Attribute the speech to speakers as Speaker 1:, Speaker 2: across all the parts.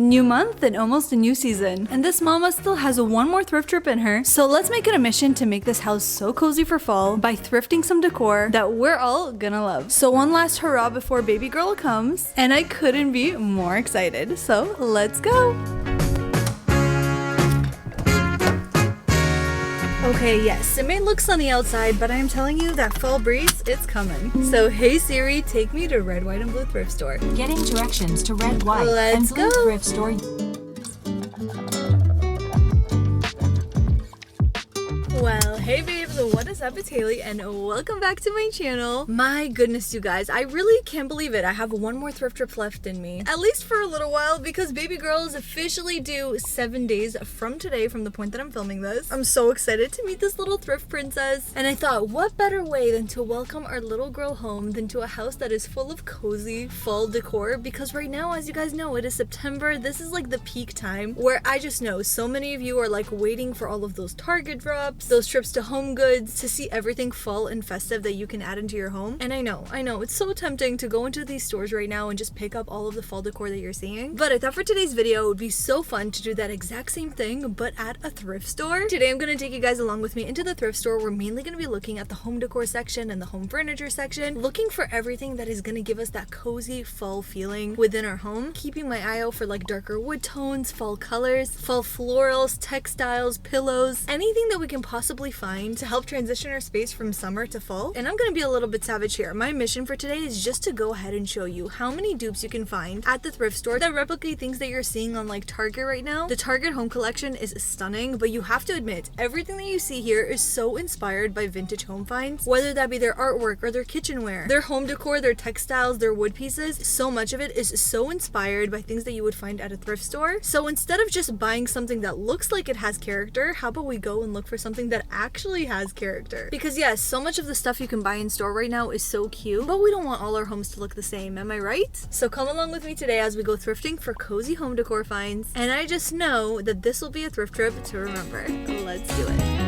Speaker 1: New month and almost a new season, and this mama still has one more thrift trip in her, so let's make it a mission to make this house so cozy for fall by thrifting some decor that we're all gonna love. So one last hurrah before baby girl comes, and I couldn't be more excited, so let's go. Okay, yes, it may look sunny outside, but I am telling you that fall breeze, it's coming. So hey Siri, take me to Red, White, and Blue thrift store.
Speaker 2: Getting directions to Red, White,
Speaker 1: Let's
Speaker 2: and Blue
Speaker 1: go.
Speaker 2: thrift store.
Speaker 1: Well, hey babes, what is up? It's Haley and welcome back to my channel. My goodness, you guys, I really can't believe it. I have one more thrift trip left in me, at least for a little while, because baby girl is officially due 7 days from today, from the point that I'm filming this. I'm so excited to meet this little thrift princess, and I thought, what better way than to welcome our little girl home than to a house that is full of cozy fall decor, because right now, as you guys know, it is September. This is like the peak time where I just know so many of you are like waiting for all of those Target drops, those trips to Home Goods, to see everything fall and festive that you can add into your home. And I know, it's so tempting to go into these stores right now and just pick up all of the fall decor that you're seeing. But I thought for today's video, it would be so fun to do that exact same thing, but at a thrift store. Today, I'm gonna take you guys along with me into the thrift store. We're mainly gonna be looking at the home decor section and the home furniture section, looking for everything that is gonna give us that cozy fall feeling within our home, keeping my eye out for like darker wood tones, fall colors, fall florals, textiles, pillows, anything that we can possibly find to help transition our space from summer to fall. And I'm gonna be a little bit savage here. My mission for today is just to go ahead and show you how many dupes you can find at the thrift store that replicate things that you're seeing on like Target right now. The Target home collection is stunning, but you have to admit, everything that you see here is so inspired by vintage home finds, whether that be their artwork or their kitchenware, their home decor, their textiles, their wood pieces. So much of it is so inspired by things that you would find at a thrift store. So instead of just buying something that looks like it has character, how about we go and look for something that actually has character? Because yes, so much of the stuff you can buy in store right now is so cute, but we don't want all our homes to look the same, am I right? So come along with me today as we go thrifting for cozy home decor finds, and I just know that this will be a thrift trip to remember. Let's do it.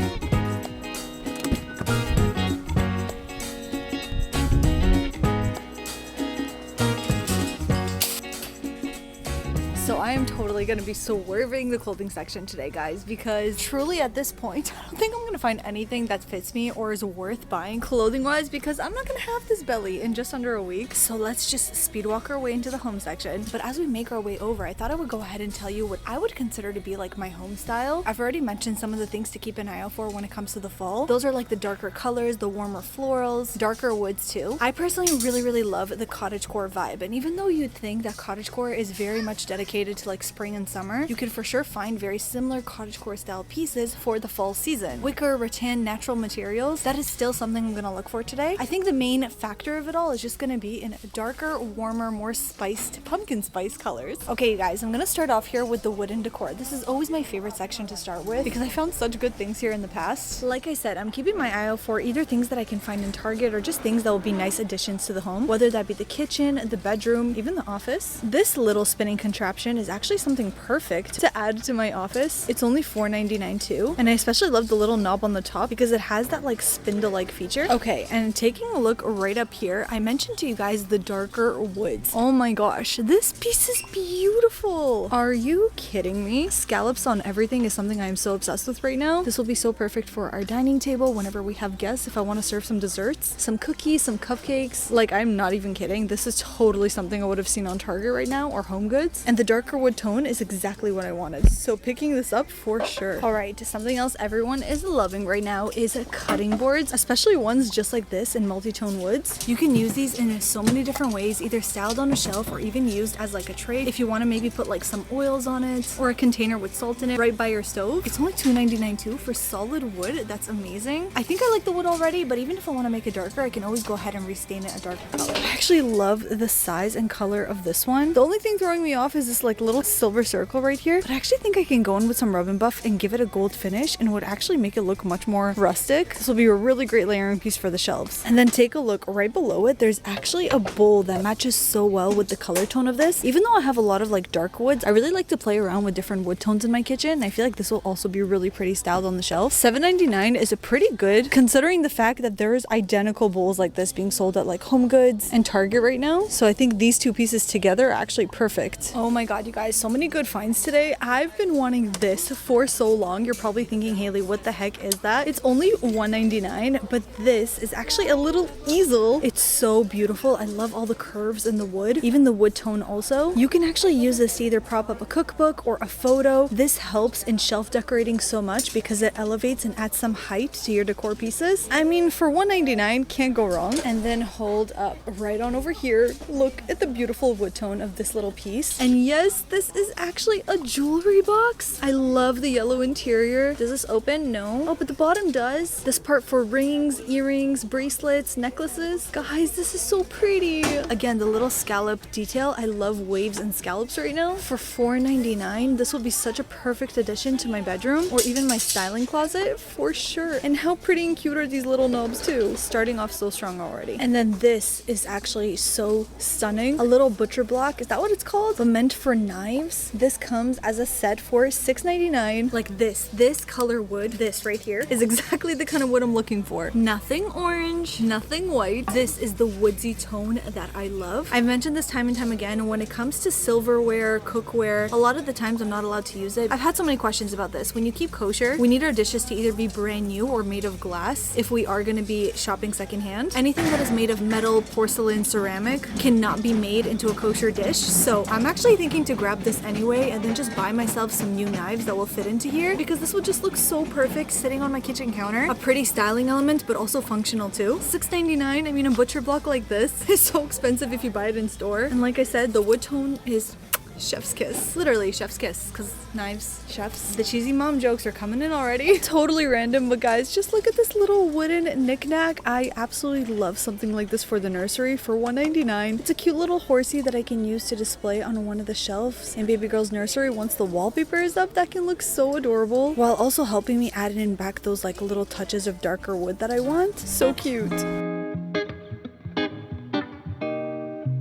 Speaker 1: So I am totally going to be swerving the clothing section today, guys, because truly at this point, I don't think I'm going to find anything that fits me or is worth buying clothing-wise, because I'm not going to have this belly in just under a week. So let's just speed walk our way into the home section. But as we make our way over, I thought I would go ahead and tell you what I would consider to be like my home style. I've already mentioned some of the things to keep an eye out for when it comes to the fall. Those are like the darker colors, the warmer florals, darker woods too. I personally really love the cottagecore vibe, and even though you'd think that cottagecore is very much dedicated to like spring and summer, you can for sure find very similar cottagecore style pieces for the fall season. Wicker, rattan, natural materials, that is still something I'm gonna look for today. I think the main factor of it all is just gonna be in darker, warmer, more spiced, pumpkin spice colors. Okay, you guys, I'm gonna start off here with the wooden decor. This is always my favorite section to start with because I found such good things here in the past. Like I said, I'm keeping my eye out for either things that I can find in Target or just things that will be nice additions to the home, whether that be the kitchen, the bedroom, even the office. This little spinning contraption is actually something perfect to add to my office. It's only $4.99 too, and I especially love the little knob on the top because it has that like spindle-like feature. Okay, and taking a look right up here, I mentioned to you guys the darker woods. Oh my gosh, this piece is beautiful. Are you kidding me? Scallops on everything is something I'm so obsessed with right now. This will be so perfect for our dining table whenever we have guests, if I want to serve some desserts, some cookies, some cupcakes. Like, I'm not even kidding. This is totally something I would have seen on Target right now or Home Goods. And the darker wood tone is exactly what I wanted, so picking this up for sure. All right, something else everyone is loving right now is cutting boards, especially ones just like this in multi-tone woods. You can use these in so many different ways, either styled on a shelf or even used as like a tray if you want to maybe put like some oils on it or a container with salt in it right by your stove. It's only $2.99 too for solid wood. That's amazing. I think I like the wood already, but even if I want to make it darker, I can always go ahead and restain it a darker color. I actually love the size and color of this one. The only thing throwing me off is this like little silver circle right here, but I actually think I can go in with some rub and buff and give it a gold finish, and it would actually make it look much more rustic. This will be a really great layering piece for the shelves. And then take a look right below it. There's actually a bowl that matches so well with the color tone of this. Even though I have a lot of like dark woods, I really like to play around with different wood tones in my kitchen. I feel like this will also be really pretty styled on the shelf. $7.99 is a pretty good, considering the fact that there's identical bowls like this being sold at like Home Goods and Target right now. So I think these two pieces together are actually perfect. Oh my god. god, you guys, so many good finds today. I've been wanting this for so long. You're probably thinking, Haley, what the heck is that? It's only $1.99, but this is actually a little easel. It's so beautiful. I love all the curves in the wood, even the wood tone also. You can actually use this to either prop up a cookbook or a photo. This helps in shelf decorating so much because it elevates and adds some height to your decor pieces. I mean, for $1.99, can't go wrong. And then hold up right on over here. Look at the beautiful wood tone of this little piece. And yes, this is actually a jewelry box. I love the yellow interior. Does this open? No. Oh, but the bottom does. This part for rings, earrings, bracelets, necklaces. Guys, this is so pretty. Again, the little scallop detail. I love waves and scallops right now. For $4.99, this will be such a perfect addition to my bedroom or even my styling closet for sure. And how pretty and cute are these little knobs too? Starting off so strong already. And then this is actually so stunning. A little butcher block. Is that what it's called? But meant for knives. This comes as a set for $6.99. Like this color wood, this right here, is exactly the kind of wood I'm looking for. Nothing orange, nothing white. This is the woodsy tone that I love. I've mentioned this time and time again. When it comes to silverware, cookware, a lot of the times I'm not allowed to use it. I've had so many questions about this. When you keep kosher, we need our dishes to either be brand new or made of glass if we are going to be shopping secondhand. Anything that is made of metal, porcelain, ceramic cannot be made into a kosher dish. So I'm actually thinking to grab this anyway and then just buy myself some new knives that will fit into here because this would just look so perfect sitting on my kitchen counter. A pretty styling element, but also functional too. $6.99. I mean, a butcher block like this is so expensive if you buy it in store. And like I said, the wood tone is chef's kiss. Literally chef's kiss, because knives, chefs. The cheesy mom jokes are coming in already. Totally random, but guys, just look at this little wooden knickknack. I absolutely love something like this for the nursery for $1.99. It's a cute little horsey that I can use to display on one of the shelves in baby girl's nursery. Once the wallpaper is up, that can look so adorable, while also helping me add in back those like little touches of darker wood that I want. So cute.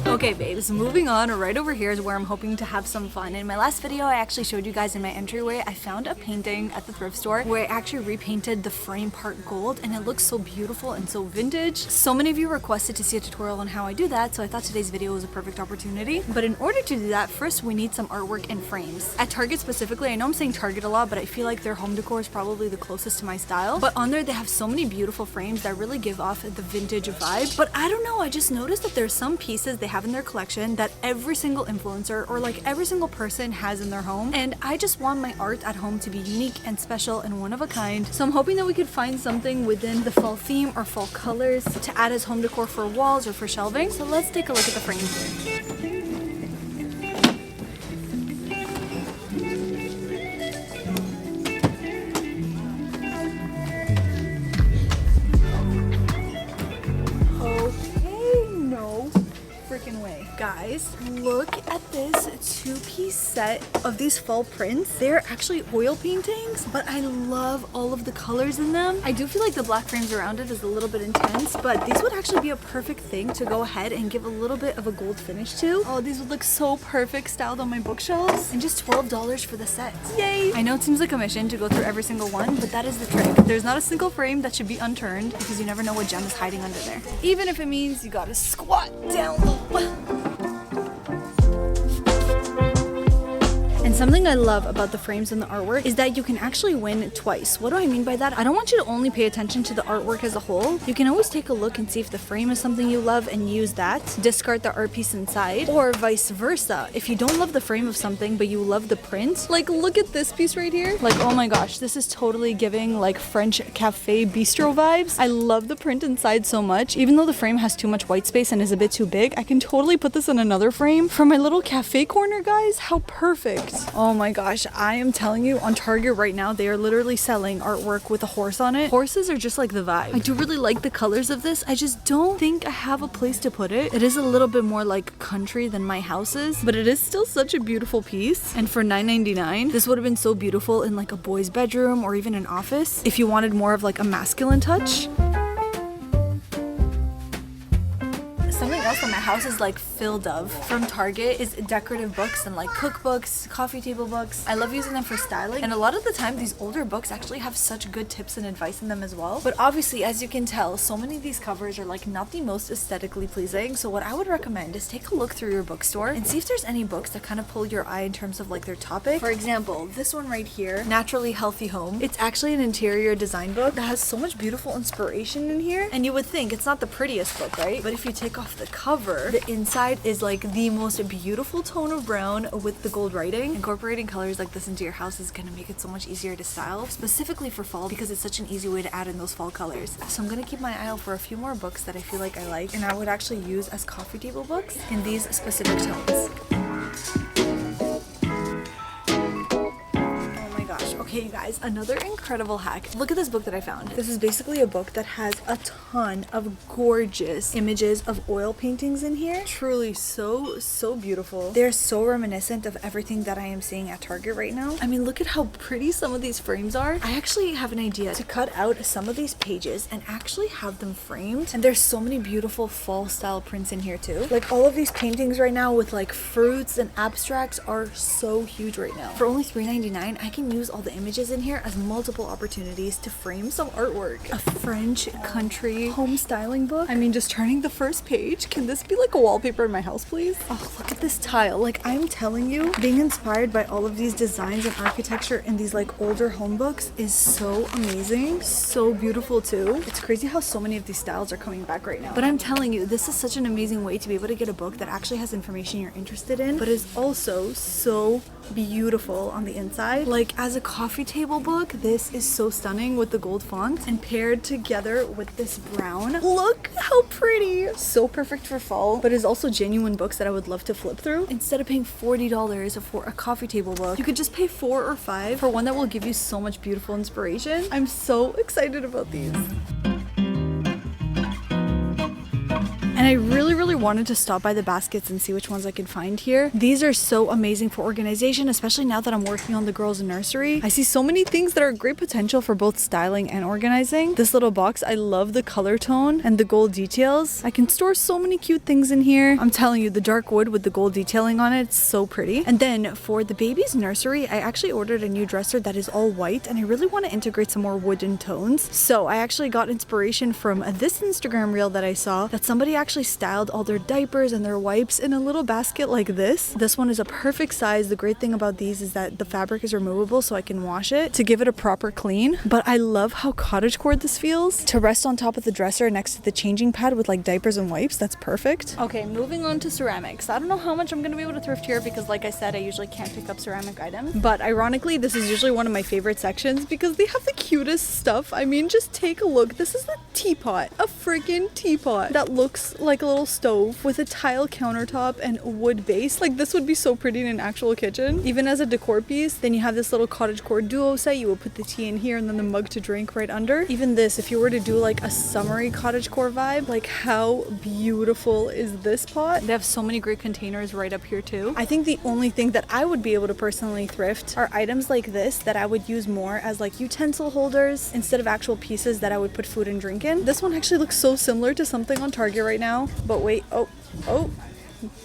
Speaker 1: Okay babes, moving on, right over here is where I'm hoping to have some fun. In my last video, I actually showed you guys in my entryway, I found a painting at the thrift store where I actually repainted the frame part gold and it looks so beautiful and so vintage. So many of you requested to see a tutorial on how I do that, so I thought today's video was a perfect opportunity. But in order to do that, first we need some artwork and frames. At Target specifically, I know I'm saying Target a lot, but I feel like their home decor is probably the closest to my style. But on there, they have so many beautiful frames that really give off the vintage vibe. But I don't know, I just noticed that there's some pieces they have in their collection that every single influencer or like every single person has in their home, and I just want my art at home to be unique and special and one of a kind. So I'm hoping that we could find something within the fall theme or fall colors to add as home decor for walls or for shelving. So let's take a look at the frames. Way. Guys, look at this two-piece set of these fall prints. They're actually oil paintings, but I love all of the colors in them. I do feel like the black frames around it is a little bit intense, but these would actually be a perfect thing to go ahead and give a little bit of a gold finish to. Oh, these would look so perfect styled on my bookshelves, and just $12 for the set. Yay! I know it seems like a mission to go through every single one, but that is the trick. There's not a single frame that should be unturned because you never know what gem is hiding under there. Even if it means you gotta squat down low. And something I love about the frames and the artwork is that you can actually win twice. What do I mean by that? I don't want you to only pay attention to the artwork as a whole. You can always take a look and see if the frame is something you love and use that. Discard the art piece inside, or vice versa. If you don't love the frame of something but you love the print, like look at this piece right here. Like, oh my gosh, this is totally giving like French cafe bistro vibes. I love the print inside so much. Even though the frame has too much white space and is a bit too big, I can totally put this in another frame for my little cafe corner, guys. How perfect. Oh my gosh, I am telling you, on Target right now, they are literally selling artwork with a horse on it. Horses are just like the vibe. I do really like the colors of this. I just don't think I have a place to put it. It is a little bit more like country than my house is, but it is still such a beautiful piece. And for $9.99, this would have been so beautiful in like a boy's bedroom or even an office if you wanted more of like a masculine touch. Something else that might house is like filled of from Target is decorative books and like cookbooks, coffee table books. I love using them for styling, and a lot of the time these older books actually have such good tips and advice in them as well. But obviously, as you can tell, so many of these covers are like not the most aesthetically pleasing. So what I would recommend is take a look through your bookstore and see if there's any books that kind of pull your eye in terms of like their topic. For example, this one right here, Naturally Healthy Home. It's actually an interior design book that has so much beautiful inspiration in here, and you would think it's not the prettiest book, right? But if you take off the cover, the inside is like the most beautiful tone of brown with the gold writing. Incorporating colors like this into your house is gonna make it so much easier to style, specifically for fall, because it's such an easy way to add in those fall colors. So I'm gonna keep my eye out for a few more books that I feel like I like and I would actually use as coffee table books in these specific tones. Okay, you guys, another incredible hack. Look at this book that I found. This is basically a book that has a ton of gorgeous images of oil paintings in here. Truly so beautiful. They're so reminiscent of everything that I am seeing at Target right now. I mean, look at how pretty some of these frames are. I actually have an idea to cut out some of these pages and actually have them framed. And there's so many beautiful fall style prints in here too. Like all of these paintings right now with like fruits and abstracts are so huge right now. For only $3.99, I can use all the images in here as multiple opportunities to frame some artwork. A French country home styling book. I mean, just turning the first page. Can this be like a wallpaper in my house, please? Oh, look at this tile. Like, I'm telling you, being inspired by all of these designs and architecture in these like older home books is so amazing. So beautiful too. It's crazy how so many of these styles are coming back right now. But I'm telling you, this is such an amazing way to be able to get a book that actually has information you're interested in, but is also so beautiful on the inside. Like, as a coffee table book, this is so stunning with the gold font, and paired together with this brown. Look how pretty. So perfect for fall, but is also genuine books that I would love to flip through. Instead of paying $40 for a coffee table book, you could just pay $4 or $5 for one that will give you so much beautiful inspiration. I'm so excited about these. And I really wanted to stop by the baskets and see which ones I could find here. These are so amazing for organization, especially now that I'm working on the girls' nursery. I see so many things that are great potential for both styling and organizing. This little box, I love the color tone and the gold details. I can store so many cute things in here. I'm telling you, the dark wood with the gold detailing on it, it's so pretty. And then for the baby's nursery, I actually ordered a new dresser that is all white, and I really want to integrate some more wooden tones. So I actually got inspiration from this Instagram reel that I saw, that somebody actually styled all their diapers and their wipes in a little basket like this. This one is a perfect size. The great thing about these is that the fabric is removable, so I can wash it to give it a proper clean. But I love how cottagecore this feels. To rest on top of the dresser next to the changing pad with like diapers and wipes, that's perfect. Okay, moving on to ceramics. I don't know how much I'm gonna be able to thrift here because, like I said, I usually can't pick up ceramic items. But ironically, this is usually one of my favorite sections because they have the cutest stuff. I mean, just take a look. This is a teapot, a freaking teapot that looks like a little stove with a tile countertop and wood base. Like, this would be so pretty in an actual kitchen, even as a decor piece. Then you have this little cottagecore duo set. You will put the tea in here and then the mug to drink right under. Even this, if you were to do like a summery cottagecore vibe, like how beautiful is this pot? They have so many great containers right up here too. I think the only thing that I would be able to personally thrift are items like this that I would use more as like utensil holders instead of actual pieces that I would put food and drink in. This one actually looks so similar to something on Target right now. But wait, oh,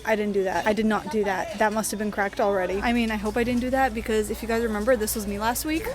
Speaker 1: I didn't do that. I did not do that. That must have been cracked already. I mean, I hope I didn't do that because if you guys remember, this was me last week.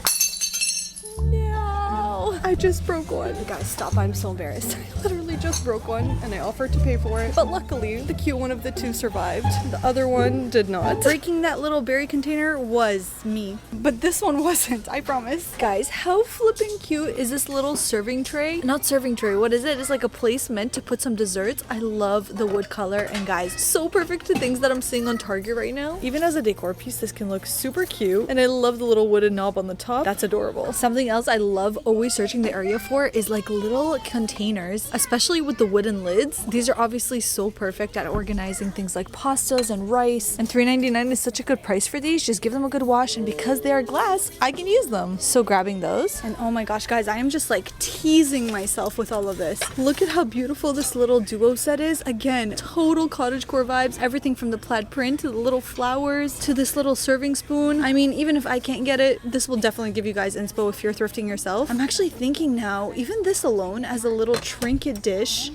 Speaker 1: No, I just broke one. Guys, stop. I'm so embarrassed. I literally just broke one and I offered to pay for it. But luckily, the cute one of the two survived. The other one did not. Breaking that little berry container was me. But this one wasn't, I promise. Guys, how flipping cute is this little serving tray? Not serving tray, what is it? It's like a place meant to put some desserts. I love the wood color, and guys, so perfect to things that I'm seeing on Target right now. Even as a decor piece, this can look super cute. And I love the little wooden knob on the top. That's adorable. Something else I love always searching the area for is like little containers, especially with the wooden lids. These are obviously so perfect at organizing things like pastas and rice, and $3.99 is such a good price for these. Just give them a good wash, and because they are glass, I can use them. So grabbing those, and oh my gosh guys, I am just like teasing myself with all of this. Look at how beautiful this little duo set is. Again, total cottagecore vibes. Everything from the plaid print to the little flowers to this little serving spoon. I mean, even if I can't get it, this will definitely give you guys inspo if you're thrifting yourself. I'm actually thinking now, even this alone as a little trinket dish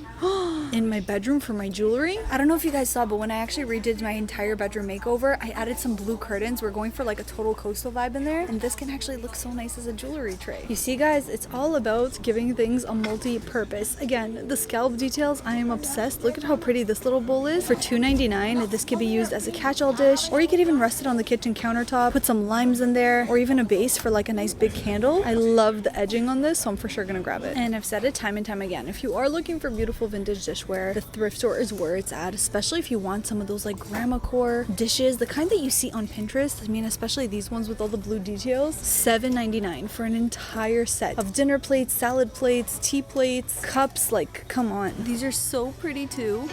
Speaker 1: in my bedroom for my jewelry. I don't know if you guys saw, but when I actually redid my entire bedroom makeover, I added some blue curtains. We're going for like a total coastal vibe in there, and this can actually look so nice as a jewelry tray. You see guys, it's all about giving things a multi-purpose. Again, the scallop details, I am obsessed. Look at how pretty this little bowl is. For $2.99, this could be used as a catch-all dish, or you could even rest it on the kitchen countertop, put some limes in there, or even a base for like a nice big candle. I love the edging on this, so I'm for sure gonna grab it. And I've said it time and time again, if you are looking for beautiful vintage dishware, the thrift store is where it's at, especially if you want some of those like grandma core dishes, the kind that you see on Pinterest. I mean, especially these ones with all the blue details. $7.99 for an entire set of dinner plates, salad plates, tea plates, cups. Like, come on. These are so pretty too.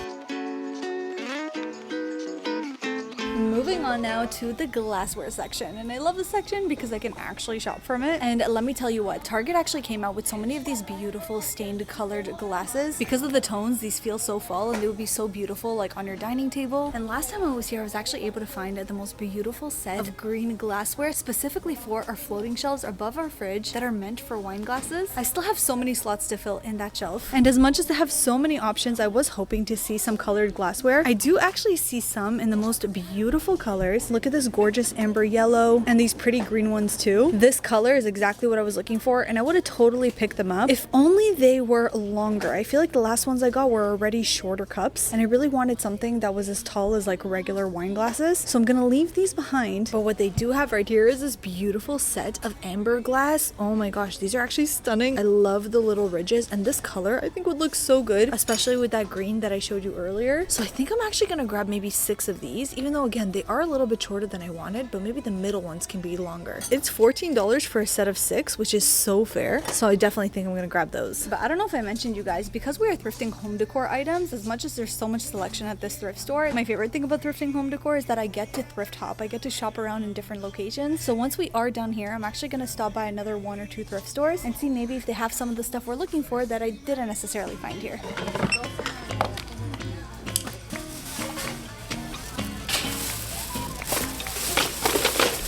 Speaker 1: Moving on now to the glassware section, and I love this section because I can actually shop from it. And let me tell you what, Target actually came out with so many of these beautiful stained colored glasses. Because of the tones, these feel so fall and they would be so beautiful like on your dining table. And last time I was here, I was actually able to find the most beautiful set of green glassware specifically for our floating shelves above our fridge that are meant for wine glasses. I still have so many slots to fill in that shelf, and as much as they have so many options, I was hoping to see some colored glassware. I do actually see some in the most beautiful colors. Look at this gorgeous amber yellow and these pretty green ones too. This color is exactly what I was looking for, and I would have totally picked them up if only they were longer. I feel like the last ones I got were already shorter cups, and I really wanted something that was as tall as like regular wine glasses, so I'm gonna leave these behind. But what they do have right here is this beautiful set of amber glass. Oh my gosh, these are actually stunning. I love the little ridges, and this color I think would look so good, especially with that green that I showed you earlier. So I think I'm actually gonna grab maybe 6 of these, even though again they are a little bit shorter than I wanted, but maybe the middle ones can be longer. It's $14 for a set of 6, which is so fair, so I definitely think I'm gonna grab those. But I don't know if I mentioned, you guys, because we are thrifting home decor items, as much as there's so much selection at this thrift store, my favorite thing about thrifting home decor is that I get to thrift hop. I get to shop around in different locations. So once we are down here, I'm actually gonna stop by another 1 or 2 thrift stores and see maybe if they have some of the stuff we're looking for that I didn't necessarily find here.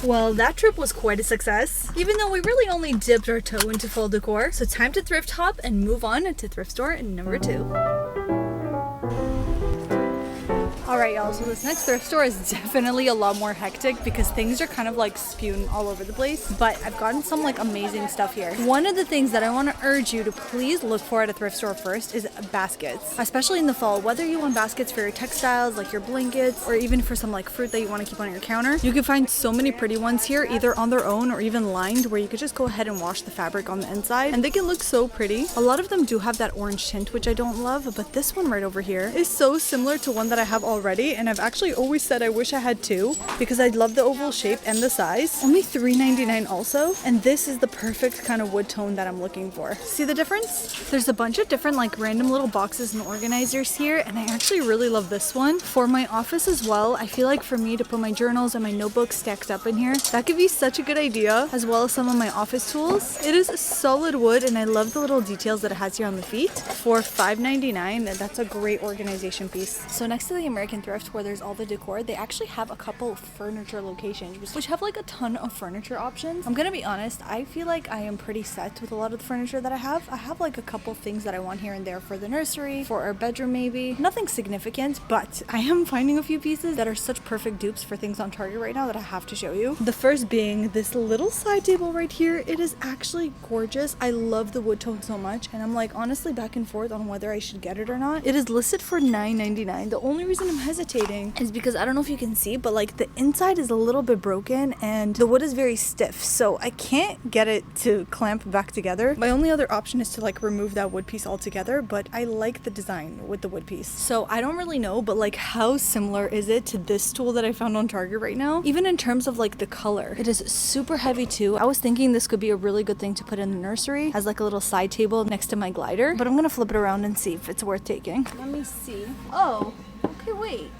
Speaker 1: Well, that trip was quite a success, even though we really only dipped our toe into fall decor. So time to thrift hop and move on to thrift store number 2. Alright y'all, so this next thrift store is definitely a lot more hectic because things are kind of like spewing all over the place, but I've gotten some like amazing stuff here. One of the things that I want to urge you to please look for at a thrift store first is baskets, especially in the fall. Whether you want baskets for your textiles, like your blankets, or even for some like fruit that you want to keep on your counter, you can find so many pretty ones here, either on their own or even lined, where you could just go ahead and wash the fabric on the inside and they can look so pretty. A lot of them do have that orange tint, which I don't love, but this one right over here is so similar to one that I have already, and I've actually always said I wish I had 2 because I love the oval shape and the size. Only $3.99 also, and this is the perfect kind of wood tone that I'm looking for. See the difference? There's a bunch of different like random little boxes and organizers here, and I actually really love this one for my office as well. I feel like for me to put my journals and my notebooks stacked up in here, that could be such a good idea, as well as some of my office tools. It is solid wood, and I love the little details that it has here on the feet. For $5.99, that's a great organization piece. So next to the American Thrift, where there's all the decor, they actually have a couple of furniture locations which have like a ton of furniture options. I'm gonna be honest, I feel like I am pretty set with a lot of the furniture that I have. I have like a couple things that I want here and there for the nursery, for our bedroom maybe. Nothing significant, but I am finding a few pieces that are such perfect dupes for things on Target right now that I have to show you. The first being this little side table right here. It is actually gorgeous. I love the wood tone so much, and I'm like honestly back and forth on whether I should get it or not. It is listed for $9.99. The only reason I'm hesitating is because I don't know if you can see, but like the inside is a little bit broken and the wood is very stiff, so I can't get it to clamp back together. My only other option is to like remove that wood piece altogether, but I like the design with the wood piece. So I don't really know, but like how similar is it to this tool that I found on Target right now? Even in terms of like the color, it is super heavy too. I was thinking this could be a really good thing to put in the nursery as like a little side table next to my glider, but I'm gonna flip it around and see if it's worth taking. Let me see. Oh, okay, wait.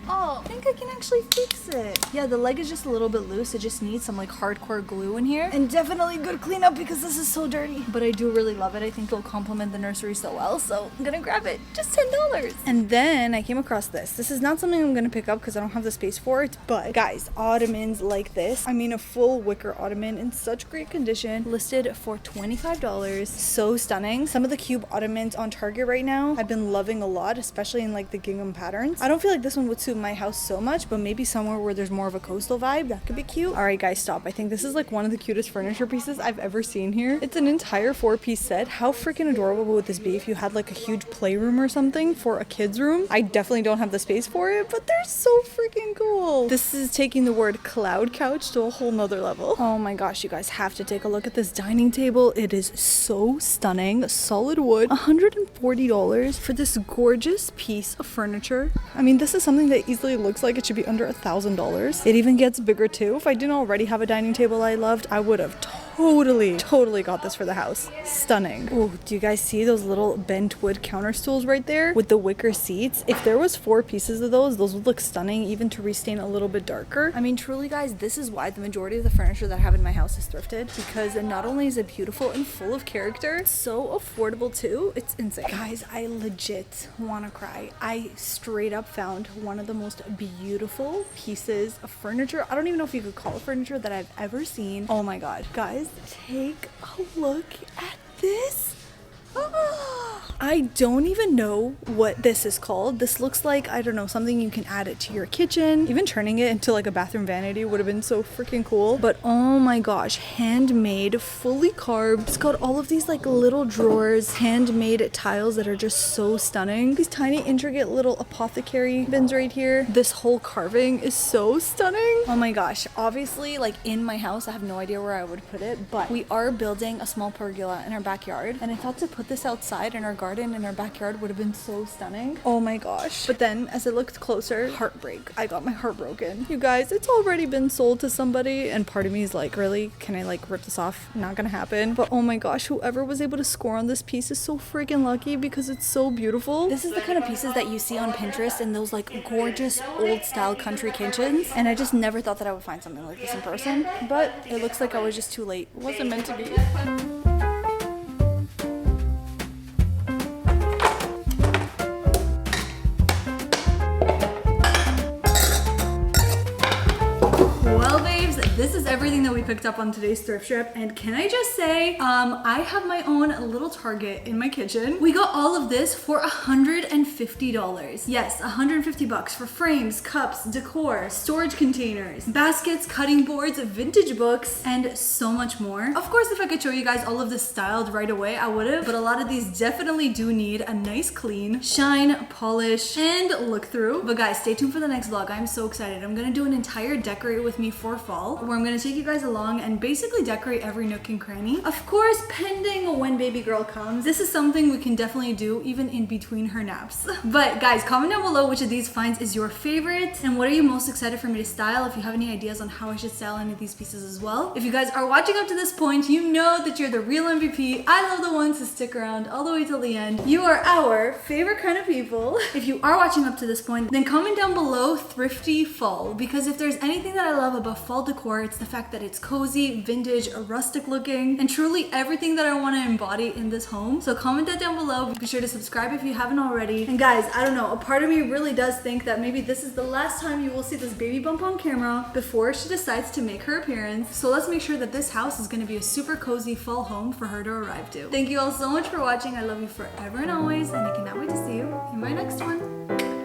Speaker 1: Oh, I think I can actually fix it. Yeah, the leg is just a little bit loose. It just needs some like hardcore glue in here. And definitely good cleanup because this is so dirty. But I do really love it. I think it'll complement the nursery so well. So I'm gonna grab it. Just $10. And then I came across this. This is not something I'm gonna pick up because I don't have the space for it. But guys, ottomans like this. I mean, a full wicker ottoman in such great condition. Listed for $25. So stunning. Some of the cube ottomans on Target right now I've been loving a lot, especially in like the gingham patterns. I don't feel like this one would suit my house so much, but maybe somewhere where there's more of a coastal vibe, that could be cute. All right, guys, stop. I think this is like one of the cutest furniture pieces I've ever seen here. It's an entire 4-piece set. How freaking adorable would this be if you had like a huge playroom or something for a kid's room? I definitely don't have the space for it, but they're so freaking cool. This is taking the word cloud couch to a whole nother level. Oh my gosh, you guys have to take a look at this dining table. It is so stunning. Solid wood. $140 for this gorgeous piece of furniture. I mean, this is something that easily looks like it should be under $1,000. It even gets bigger too. If I didn't already have a dining table I loved, I would have totally got this for the house. Stunning. Oh, do you guys see those little bent wood counter stools right there with the wicker seats? If there was 4 pieces of those would look stunning, even to restain a little bit darker. I mean, truly guys, this is why the majority of the furniture that I have in my house is thrifted, because not only is it beautiful and full of character, it's so affordable too. It's insane. Guys, I legit wanna cry. I straight up found one of the most beautiful pieces of furniture. I don't even know if you could call it furniture that I've ever seen. Oh my god. Guys, take a look at this. I don't even know what this is called. This looks like, I don't know, something you can add it to your kitchen. Even turning it into like a bathroom vanity would have been so freaking cool. But oh my gosh, handmade, fully carved. It's got all of these like little drawers, handmade tiles that are just so stunning. These tiny intricate little apothecary bins right here. This whole carving is so stunning. Oh my gosh. Obviously, like in my house, I have no idea where I would put it, but we are building a small pergola in our backyard, and I thought to put this outside in our garden in our backyard would have been so stunning. Oh my gosh. But then as I looked closer, heartbreak. I got my heart broken. You guys, it's already been sold to somebody, and part of me is like, really? Can I like rip this off? Not gonna happen. But oh my gosh, whoever was able to score on this piece is so freaking lucky because it's so beautiful. This is the kind of pieces that you see on Pinterest in those like gorgeous old style country kitchens, and I just never thought that I would find something like this in person, but it looks like I was just too late. It wasn't meant to be. This is everything that we picked up on today's thrift trip, and can I just say, I have my own little Target in my kitchen. We got all of this for $150. Yes, 150 bucks for frames, cups, decor, storage containers, baskets, cutting boards, vintage books, and so much more. Of course, if I could show you guys all of this styled right away, I would have, but a lot of these definitely do need a nice clean, shine, polish, and look through. But guys, stay tuned for the next vlog. I'm so excited. I'm gonna do an entire decorate with me for fall, where I'm gonna take you guys along and basically decorate every nook and cranny. Of course, pending when baby girl comes. This is something we can definitely do even in between her naps. But guys, comment down below which of these finds is your favorite, and what are you most excited for me to style. If you have any ideas on how I should style any of these pieces as well. If you guys are watching up to this point, you know that you're the real MVP. I love the ones who stick around all the way till the end. You are our favorite kind of people. If you are watching up to this point, then comment down below thrifty fall, because if there's anything that I love about fall decor, it's the fact that it's cozy, vintage, rustic looking, and truly everything that I want to embody in this home. So comment that down below. Be sure to subscribe if you haven't already. And guys, I don't know, a part of me really does think that maybe this is the last time you will see this baby bump on camera before she decides to make her appearance. So let's make sure that this house is going to be a super cozy fall home for her to arrive to. Thank you all so much for watching. I love you forever and always, and I cannot wait to see you in my next one.